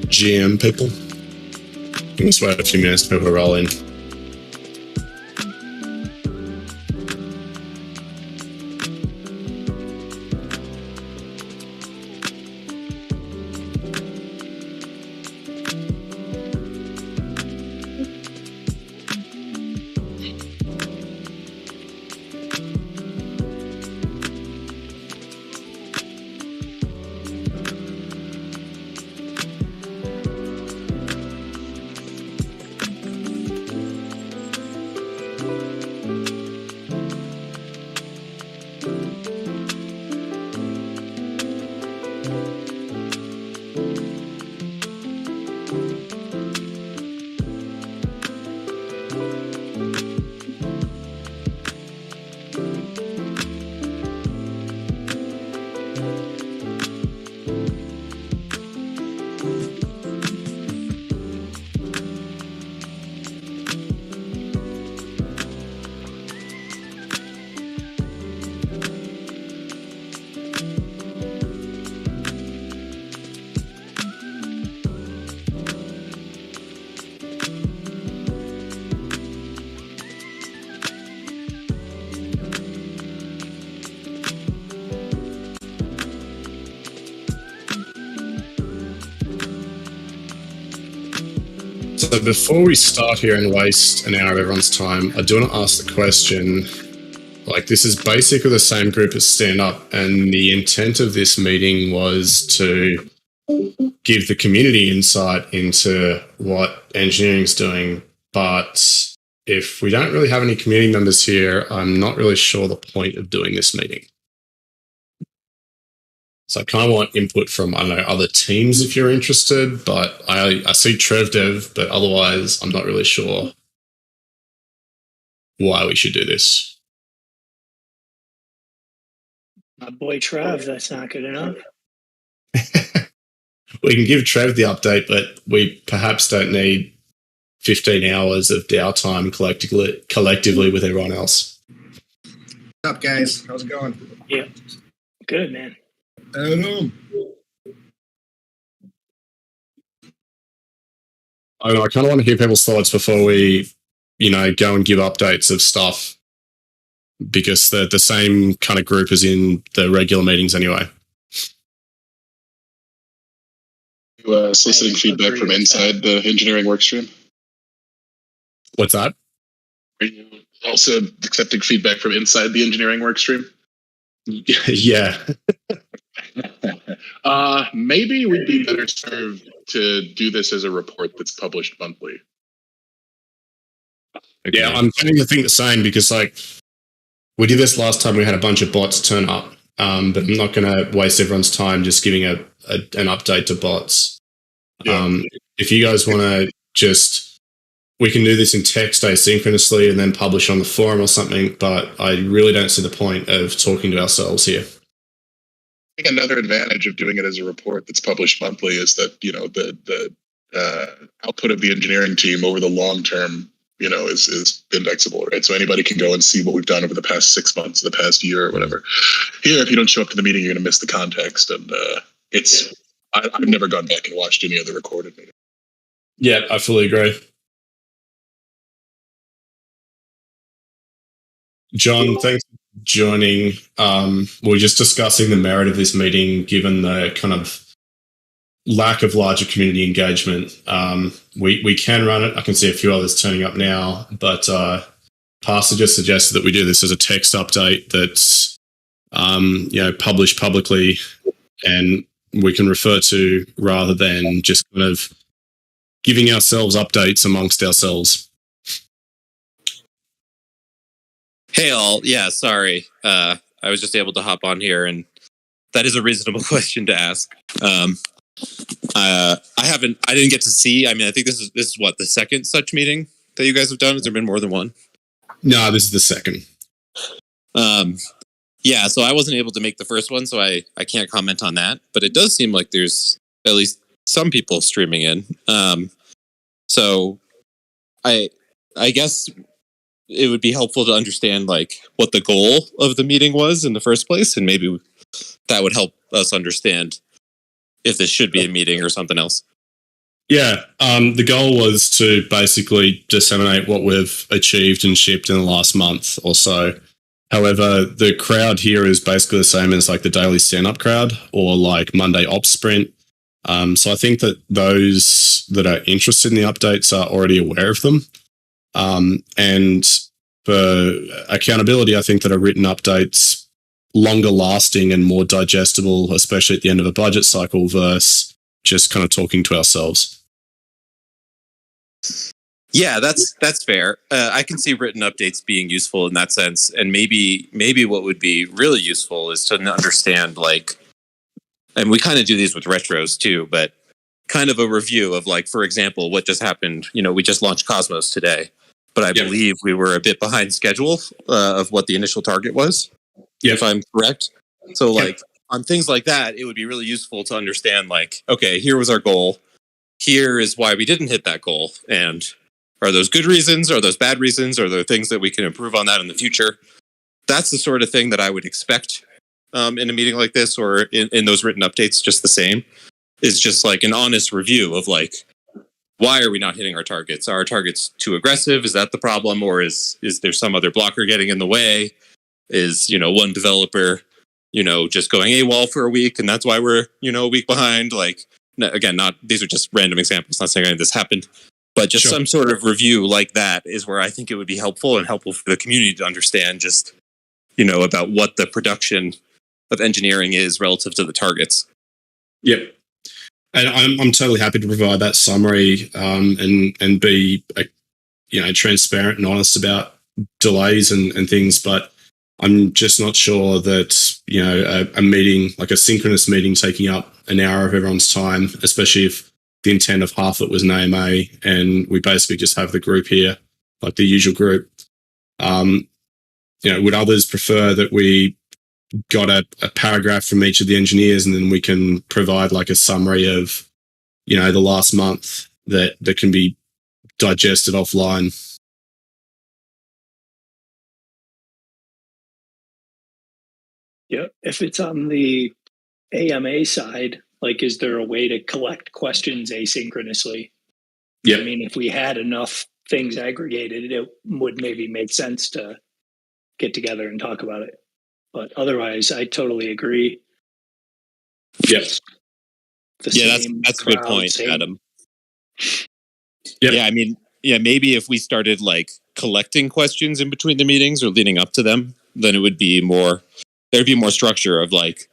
GM people. Let's wait a few minutes for people to roll in. So before we start here and waste an hour of everyone's time, I do want to ask the question, like this is basically the same group as Stand Up, and the intent of this meeting was to give the community insight into what engineering's doing. But if we don't really have any community members here, I'm not really sure the point of doing this meeting. So I kind of want input from, I don't know, other teams if you're interested, but I see Trev Dev, but otherwise I'm not really sure why we should do this. My boy Trev, that's not good enough. We can give Trev the update, but we perhaps don't need 15 hours of DAO time collectively with everyone else. What's up, guys? How's it going? Yeah. Good, man. I don't know. I don't know, I kind of want to hear people's thoughts before we, go and give updates of stuff, because they're the same kind of group as in the regular meetings anyway. Soliciting feedback from inside the engineering workstream. What's that? Are you also accepting feedback from inside the engineering workstream? Yeah. Maybe we'd be better served to do this as a report that's published monthly. Okay. Yeah, I'm tending to think the same, because we did this last time, we had a bunch of bots turn up, but I'm not going to waste everyone's time just giving an update to bots. Yeah. If you guys want to we can do this in text asynchronously and then publish on the forum or something, but I really don't see the point of talking to ourselves here. I think another advantage of doing it as a report that's published monthly is that, the output of the engineering team over the long term, is indexable, right? So anybody can go and see what we've done over the past 6 months, the past year, or whatever. Here, if you don't show up to the meeting, you're going to miss the context. And I've never gone back and watched any of the recorded meetings. Yeah, I fully agree. John, thanks for joining. We're just discussing the merit of this meeting given the kind of lack of larger community engagement. We can run it. I can see a few others turning up now, but Pastor just suggested that we do this as a text update that's published publicly and we can refer to rather than just kind of giving ourselves updates amongst ourselves. Hey all, yeah, sorry. I was just able to hop on here, and that is a reasonable question to ask. I didn't get to see. I mean, I think this is what, the second such meeting that you guys have done? Has there been more than one? No, this is the second. Yeah, so I wasn't able to make the first one, so I can't comment on that. But it does seem like there's at least some people streaming in. So I guess it would be helpful to understand like what the goal of the meeting was in the first place, and maybe that would help us understand if this should be a meeting or something else. Yeah, the goal was to basically disseminate what we've achieved and shipped in the last month or so. However, the crowd here is basically the same as like the daily stand-up crowd or like Monday Ops Sprint. So I think that those that are interested in the updates are already aware of them. And for accountability, I think that a written update's longer lasting and more digestible, especially at the end of a budget cycle versus just kind of talking to ourselves. Yeah, that's fair. I can see written updates being useful in that sense, and maybe what would be really useful is to understand like, and we kind of do these with retros too, but kind of a review of like, for example, what just happened. You know, we just launched Cosmos today, but I believe we were a bit behind schedule of what the initial target was, if I'm correct. So like on things like that, it would be really useful to understand like, okay, here was our goal. Here is why we didn't hit that goal. And are those good reasons? Are those bad reasons? Are there things that we can improve on that in the future? That's the sort of thing that I would expect in a meeting like this, or in those written updates, just the same. Is just like an honest review of like, why are we not hitting our targets? Are our targets too aggressive? Is that the problem? Or is there some other blocker getting in the way? Is, one developer, just going AWOL for a week and that's why we're, a week behind? Like, again, these are just random examples, not saying any of this happened, but just some sort of review like that is where I think it would be helpful and helpful for the community to understand just, about what the production of engineering is relative to the targets. Yep. And I'm totally happy to provide that summary and be transparent and honest about delays and things, but I'm just not sure that a meeting, like a synchronous meeting, taking up an hour of everyone's time, especially if the intent of half it was an AMA and we basically just have the group here, like the usual group. Would others prefer that we got a paragraph from each of the engineers and then we can provide like a summary of, the last month that can be digested offline? Yeah, if it's on the AMA side, like, is there a way to collect questions asynchronously? Yeah. I mean, if we had enough things aggregated, it would maybe make sense to get together and talk about it. But otherwise, I totally agree. Yes. That's a good point, Adam. Yep. Yeah, I mean, maybe if we started like collecting questions in between the meetings or leading up to them, then it would be more. There'd be more structure of like,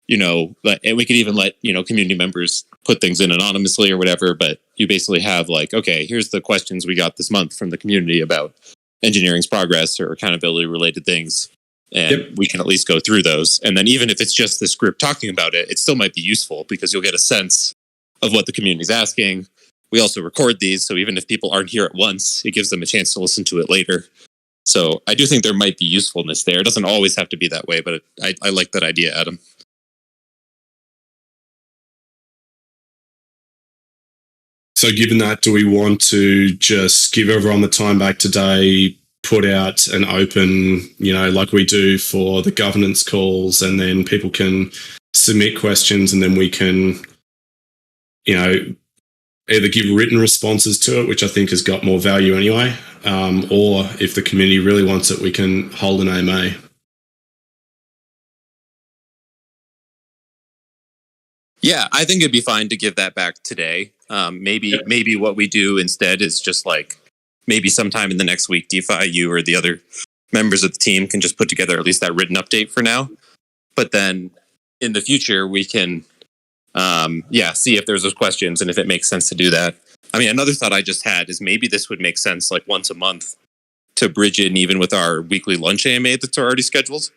and we could even let community members put things in anonymously or whatever. But you basically have like, okay, here's the questions we got this month from the community about engineering's progress or accountability related things. And we can at least go through those. And then even if it's just this group talking about it, it still might be useful because you'll get a sense of what the community's asking. We also record these, so even if people aren't here at once, it gives them a chance to listen to it later. So I do think there might be usefulness there. It doesn't always have to be that way, but I like that idea, Adam. So given that, do we want to just give everyone the time back today, put out an open, like we do for the governance calls, and then people can submit questions and then we can, either give written responses to it, which I think has got more value anyway, or if the community really wants it, we can hold an AMA. Yeah, I think it'd be fine to give that back today. Maybe what we do instead is just like maybe sometime in the next week, DeFi, you or the other members of the team can just put together at least that written update for now. But then in the future, we can, see if there's those questions and if it makes sense to do that. I mean, another thought I just had is maybe this would make sense like once a month to bridge in even with our weekly lunch AMA that's already scheduled.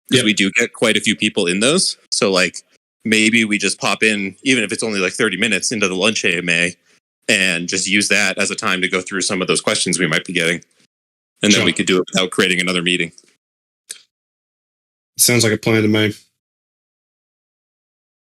Because we do get quite a few people in those. So like maybe we just pop in, even if it's only like 30 minutes into the lunch AMA, and just use that as a time to go through some of those questions we might be getting. And then we could do it without creating another meeting. Sounds like a plan to me.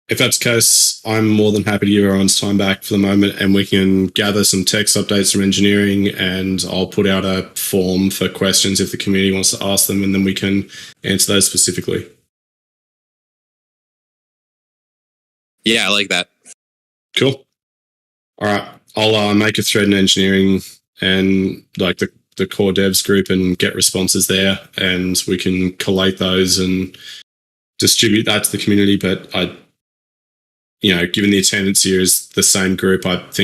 If that's the case, I'm more than happy to give everyone's time back for the moment, and we can gather some text updates from engineering, and I'll put out a form for questions if the community wants to ask them, and then we can answer those specifically. Yeah, I like that. Cool. All right. I'll make a thread in engineering and like the core devs group and get responses there, and we can collate those and distribute that to the community. But given the attendance here is the same group, I think